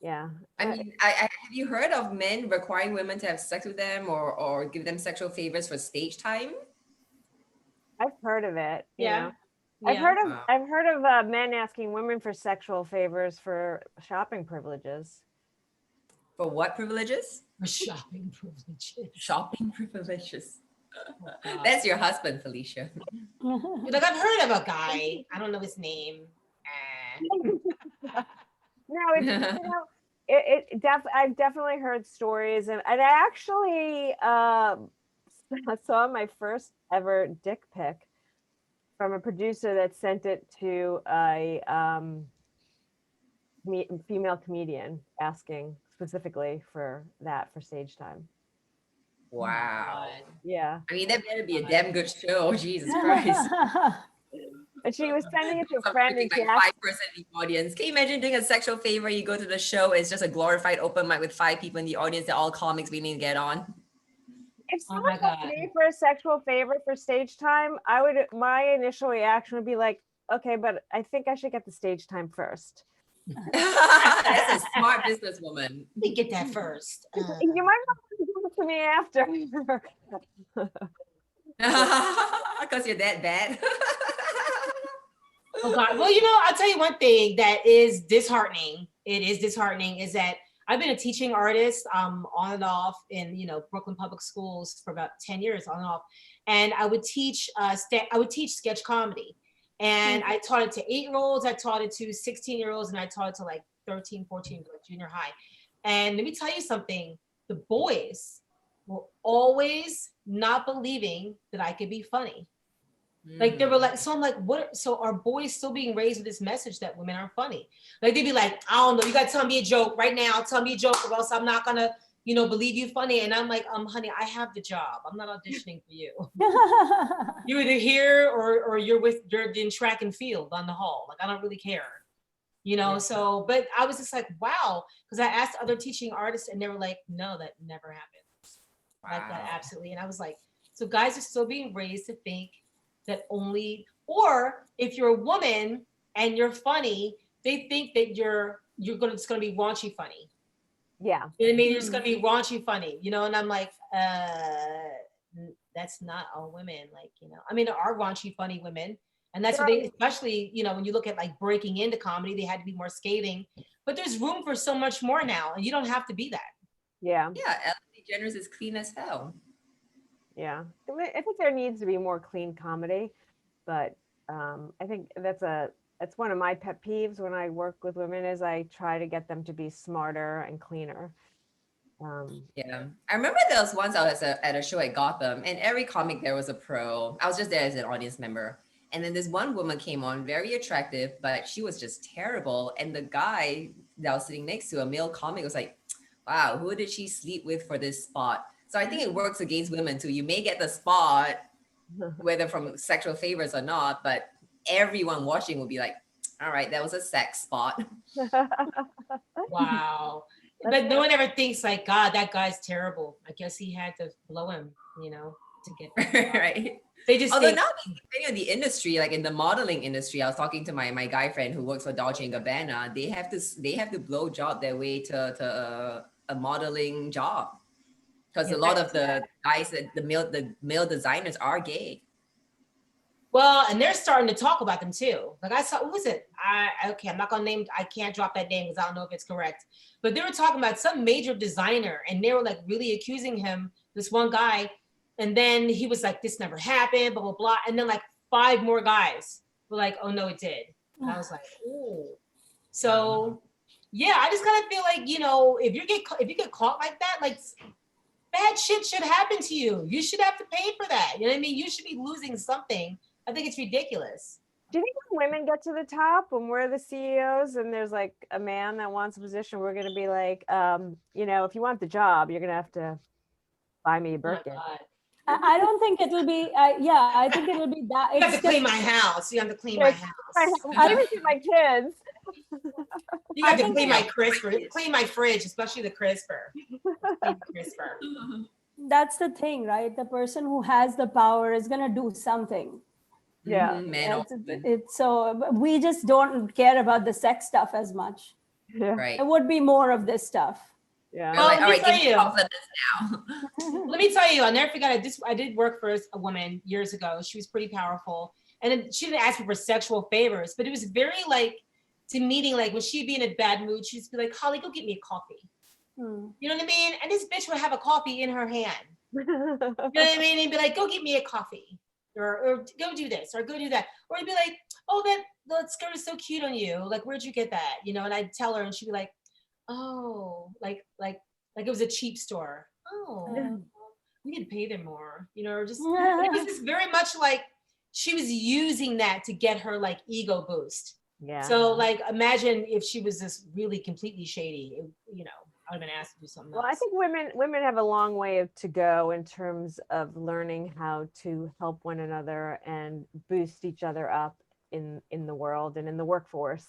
Yeah. I mean, have you heard of men requiring women to have sex with them or give them sexual favors for stage time? I've heard of it. You know. Yeah. I've heard of men asking women for sexual favors for shopping privileges. For what privileges? For shopping privileges. Shopping privileges. Oh, That's your husband, Felicia. like I've heard of a guy. I don't know his name. No, it's, you know, I've definitely heard stories, and I actually saw my first ever dick pic from a producer that sent it to a female comedian asking specifically for that for stage time. Wow. Yeah. I mean, that better be a damn good show. Jesus Christ. And she was sending it to a friend, and like 5% in the audience. Can you imagine doing a sexual favor? You go to the show, it's just a glorified open mic with 5 people in the audience. They're all comics waiting to get on. If someone asked me for a sexual favor for stage time, my initial reaction would be like, okay, but I think I should get the stage time first. That's a smart businesswoman. Let me get that first. You might not want to give it to me after. Because you're that bad. Oh God. Well, you know, I'll tell you one thing that is disheartening. It is disheartening is that I've been a teaching artist on and off in, you know, Brooklyn public schools for about 10 years on and off. And I would teach sketch comedy. And I taught it to 8-year-olds, I taught it to 16-year-olds, and I taught it to like 13, 14, like junior high. And let me tell you something, the boys were always not believing that I could be funny. Like they were like, so I'm like, what? So are boys still being raised with this message that women are funny? Like they'd be like, I don't know, you gotta tell me a joke right now. Tell me a joke, or else I'm not gonna, you know, believe you funny. And I'm like, honey, I have the job. I'm not auditioning for you. You're either here or you're in track and field on the hall. Like I don't really care, you know. So, but I was just like, wow, because I asked other teaching artists, and they were like, no, that never happens. Like that, absolutely. And I was like, so guys are still being raised to think that only, or if you're a woman and you're funny, they think that it's gonna be raunchy funny. Yeah. You know what I mean? You're just gonna be raunchy funny, you know? And I'm like, that's not all women. Like, you know, I mean, there are raunchy funny women, and that's what they, especially, you know, when you look at like breaking into comedy, they had to be more scathing, but there's room for so much more now, and you don't have to be that. Yeah. Yeah, Ellen DeGeneres is clean as hell. Yeah, I think there needs to be more clean comedy, but I think that's one of my pet peeves when I work with women is I try to get them to be smarter and cleaner. Yeah, I remember there was once I was at a show at Gotham, and every comic there was a pro. I was just there as an audience member, and then this one woman came on, very attractive, but she was just terrible. And the guy that was sitting next to a male comic was like, "Wow, who did she sleep with for this spot?" So I think it works against women too. You may get the spot, whether from sexual favors or not, but everyone watching will be like, all right, that was a sex spot. Wow. But no one ever thinks like, God, that guy's terrible. I guess he had to blow him, you know, to get right. They just although think, now depending on the industry, like in the modeling industry, I was talking to my guy friend who works for Dolce & Gabbana. They have to blow job their way to a modeling job. Because a lot of the guys that the male designers are gay. well, and they're starting to talk about them too. Like I saw, what was it? I'm not gonna name. I can't drop that name because I don't know if it's correct. But they were talking about some major designer, and they were like really accusing him. This one guy, and then he was like, "This never happened," blah blah blah. And then like 5 more guys were like, "Oh no, it did." And I was like, "Ooh." So yeah, I just kind of feel like, you know, if you get caught like that, like. Bad shit should happen to you. You should have to pay for that. You know what I mean? You should be losing something. I think it's ridiculous. Do you think when women get to the top, when we're the CEOs and there's like a man that wants a position, we're going to be like, you know, if you want the job, you're going to have to buy me a Birkin. Oh I don't think it'll be, I think it'll be that. you have to clean my house. You have to clean my house. I even see my kids. You have to clean my crisper. Clean my fridge, especially the crisper. That's the thing, right? The person who has the power is going to do something. Yeah. Man or woman. It's so we just don't care about the sex stuff as much. Yeah. Right. It would be more of this stuff. Yeah. We're like, let all me right, tell give me you. compliments now. Let me tell you, I'll never forget it. I did work for a woman years ago. She was pretty powerful. And she didn't ask me for sexual favors, but it was very like demeaning. Like when she'd be in a bad mood, she'd be like, Holly, go get me a coffee. You know what I mean? And this bitch would have a coffee in her hand. You know what I mean? And be like, go get me a coffee. Or go do this, or go do that. Or he'd be like, oh, that skirt is so cute on you. Like, where'd you get that? You know, and I'd tell her and she'd be like, oh, like it was a cheap store. Oh, we need to pay them more, you know, or just, it was just very much like she was using that to get her like ego boost. Yeah. So like, imagine if she was just really completely shady, you know, I'd have been asked to do something else. Well, I think women have a long way to go in terms of learning how to help one another and boost each other up in the world and in the workforce.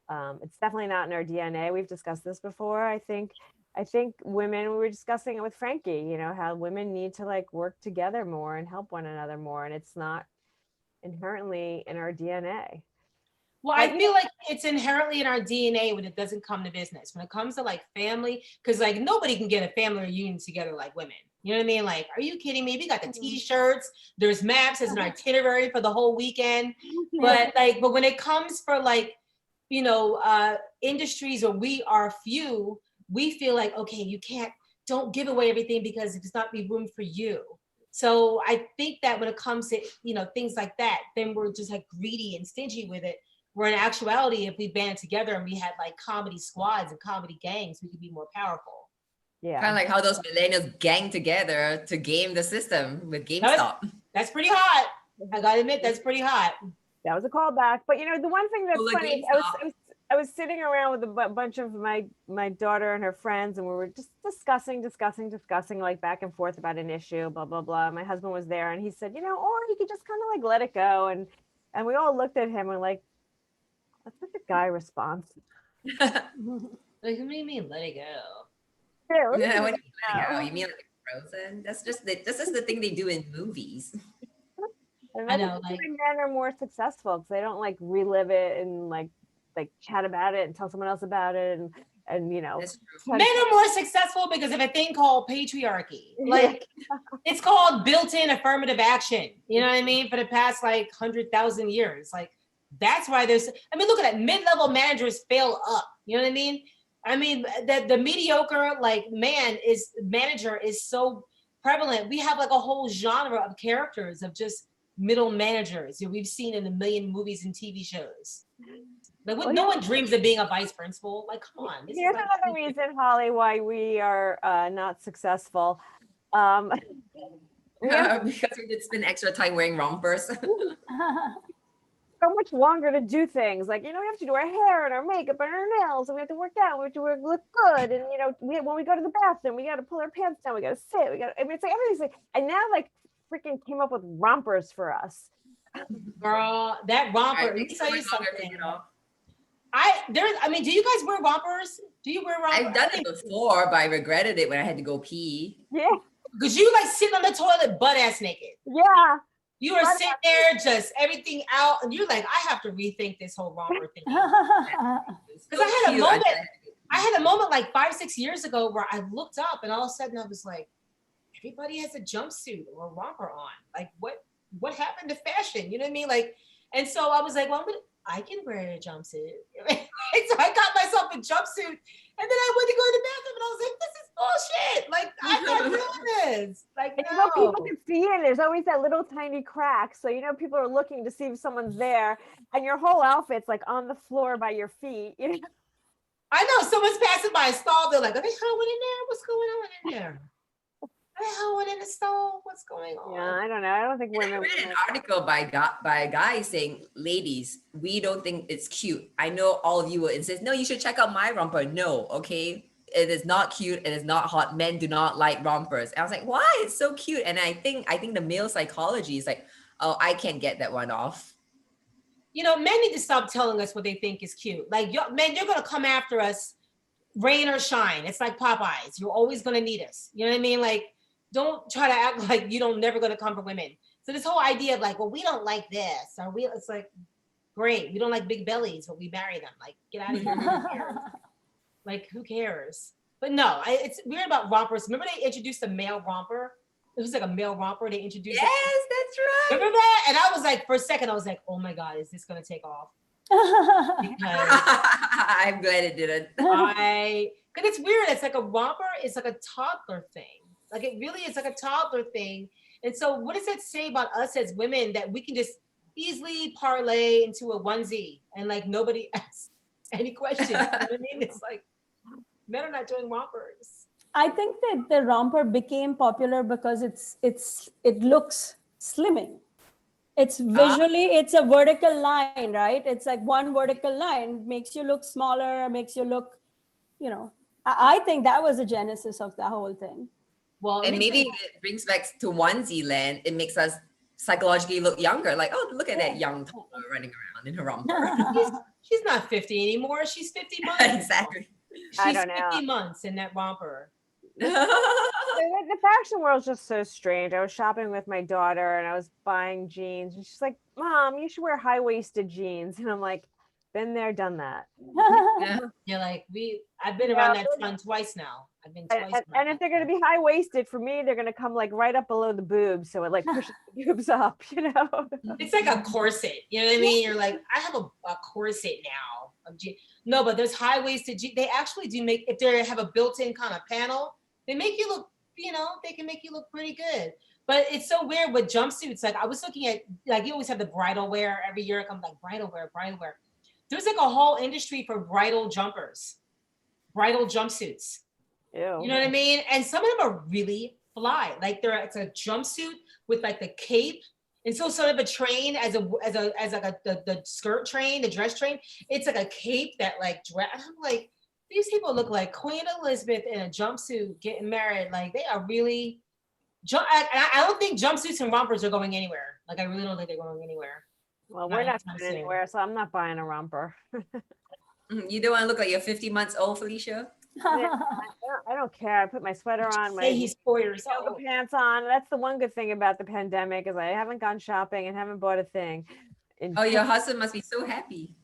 It's definitely not in our DNA. We've discussed this before. I think women, we were discussing it with Frankie, you know, how women need to like work together more and help one another more. And it's not inherently in our DNA. Well, I feel like it's inherently in our DNA when it doesn't come to business. When it comes to like family, because like nobody can get a family reunion together like women. You know what I mean? Like, are you kidding me? We got the T-shirts. There's maps as an itinerary for the whole weekend. But when it comes for like, you know, industries where we are few, we feel like, okay, don't give away everything because there's not be room for you. So I think that when it comes to, you know, things like that, then we're just like greedy and stingy with it. Where in actuality, if we band together and we had like comedy squads and comedy gangs, we could be more powerful. Yeah. Kind of like how those millennials gang together to game the system with GameStop. That's pretty hot. I gotta admit, that's pretty hot. That was a callback. But you know, the one thing that's funny, I was sitting around with a bunch of my daughter and her friends, and we were just discussing like back and forth about an issue, blah, blah, blah. My husband was there and he said, you know, or you could just kind of like let it go. And we all looked at him and like, that's such a guy response. Like, what do you mean, let it go? Yeah, what do you mean, let it go? You mean like Frozen? This is the thing they do in movies. I know, like men are more successful because they don't like relive it and like chat about it and tell someone else about it and you know. Men are more successful because of a thing called patriarchy. Like it's called built-in affirmative action. You know what I mean? For the past like 100,000 years, like. That's why look at that, mid-level managers fail up. You know what I mean? I mean, the mediocre like manager is so prevalent. We have like a whole genre of characters of just middle managers we've seen in a million movies and TV shows. Like no one dreams of being a vice principal. Like, come on. Here's another reason, Holly, why we are not successful. Because we did spend extra time wearing rompers. So much longer to do things like, you know, we have to do our hair and our makeup and our nails, and we have to work out, we have to look good, and you know, when we go to the bathroom, we got to pull our pants down, we got to sit, I mean, it's like everything's like, and now like freaking came up with rompers for us. Girl, that romper. Let me tell you something. Do you guys wear rompers? Do you wear rompers? I've done it before, but I regretted it when I had to go pee. Yeah. Because you like sitting on the toilet butt ass naked. Yeah. You are sitting there, just everything out, and you're like, I have to rethink this whole romper thing. Because I had a moment like 5-6 years ago where I looked up and all of a sudden I was like, everybody has a jumpsuit or a romper on. Like, what happened to fashion? You know what I mean? Like, and so I was like, well, I can wear a jumpsuit. So I got myself a jumpsuit, and then I went to go to the bathroom, and I was like, this is bullshit. Like, I'm not doing this. Like, no. You know, people can see it. There's always that little tiny crack. So, you know, people are looking to see if someone's there, and your whole outfit's like on the floor by your feet. You know? I know someone's passing by a stall. They're like, are they hoeing in there? What's going on in there? Are they hoeing in the stall? What's going on? Yeah, I don't know. I don't think women. I read an article by a guy saying, ladies, we don't think it's cute. I know all of you will insist, no, you should check out my romper. No, okay. It is not cute. It is not hot. Men do not like rompers. And I was like, why? It's so cute. And I think the male psychology is like, oh, I can't get that one off. You know, men need to stop telling us what they think is cute. Like, men, you're going to come after us, rain or shine. It's like Popeyes. You're always going to need us. You know what I mean? Like, don't try to act like you don't never going to come for women. So this whole idea of like, well, we don't like this, or it's like, great, we don't like big bellies, but we marry them. Like, get out of here. Who cares? Like, who cares? But no, it's weird about rompers. Remember they introduced a male romper? It was like a male romper. They introduced. Yes, that's right. Remember that? And I was like, for a second, I was like, oh my God, is this gonna take off? Because I'm glad it didn't. because it's weird. It's like a romper. It's like a toddler thing. Like it really is like a toddler thing. And so what does that say about us as women that we can just easily parlay into a onesie and like nobody asks any questions? You know what I mean? It's like men are not doing rompers. I think that the romper became popular because it looks slimming. It's visually, it's a vertical line, right? It's like one vertical line, makes you look smaller, makes you look, you know, I think that was the genesis of the whole thing. Well, And maybe it brings back to onesie land. It makes us psychologically look younger. Like, oh, look at that young toddler running around in her romper. she's not 50 anymore. She's 50 months. Exactly. She's I don't know. 50 months in that romper. The fashion world's just so strange. I was shopping with my daughter and I was buying jeans and she's like, Mom, you should wear high-waisted jeans. And I'm like, been there, done that. You're like, I've been around that ton twice now. I've been twice. And if they're going to be high-waisted, for me, they're going to come like right up below the boobs. So it like pushes the boobs up, you know? It's like a corset. You know what I mean? You're like, I have a corset now. No, but there's high-waisted jeans. They actually do make, if they have a built-in kind of panel, they make you look, you know, they can make you look pretty good. But it's so weird with jumpsuits. Like I was looking at, like you always have the bridal wear every year. It comes like bridal wear. There's like a whole industry for bridal jumpers, bridal jumpsuits. Ew. You know what I mean? And some of them are really fly. Like it's a jumpsuit with like the cape. And so sort of a train as like the skirt train, the dress train. It's like a cape that like dress. I'm like, these people look like Queen Elizabeth in a jumpsuit getting married. Like they are really, I don't think jumpsuits and rompers are going anywhere. Like I really don't think they're going anywhere. Well, we're not going anywhere, so I'm not buying a romper. You don't want to look like you're 50 months old, Felicia? I don't care. I put my sweater on, my he's 4 years old. pants on. That's the one good thing about the pandemic is I haven't gone shopping and haven't bought a thing. Oh, your husband must be so happy.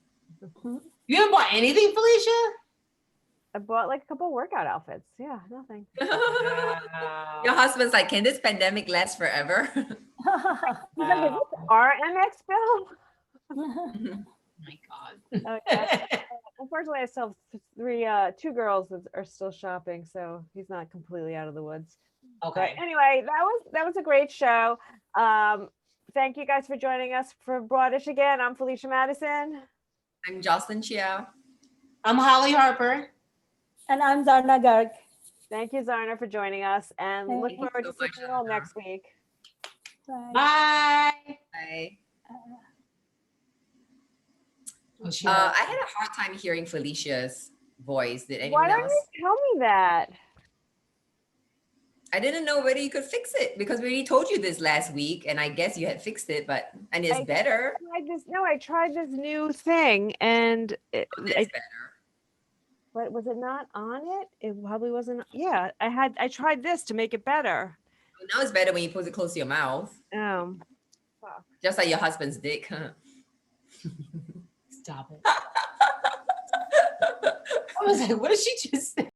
You haven't bought anything, Felicia? I bought like a couple of workout outfits. Yeah, nothing. Your husband's like, can this pandemic last forever? He's like, is this our MX bill? Oh my God. Oh, yeah. Unfortunately, I still have two girls that are still shopping, so he's not completely out of the woods. Okay. But anyway, that was a great show. Thank you guys for joining us for BROADish again. I'm Felicia Madison. I'm Jocelyn Chia. I'm Hollie Harper. And I'm Zarna Garg. Thank you, Zarna, for joining us, and Thank look you forward so to seeing much, you all Zarna. next week. Bye. Bye. Bye. Oh, I had a hard time hearing Felicia's voice. Did anyone Why don't else? you tell me that? I didn't know whether you could fix it because we already told you this last week, and I guess you had fixed it, and it's better. I tried this new thing, and It's better. but was it not on it? It probably wasn't. Yeah, I tried this to make it better. Now it's better when you put it close to your mouth, Fuck. just like your husband's dick. Stop it. I was like, what did she just say?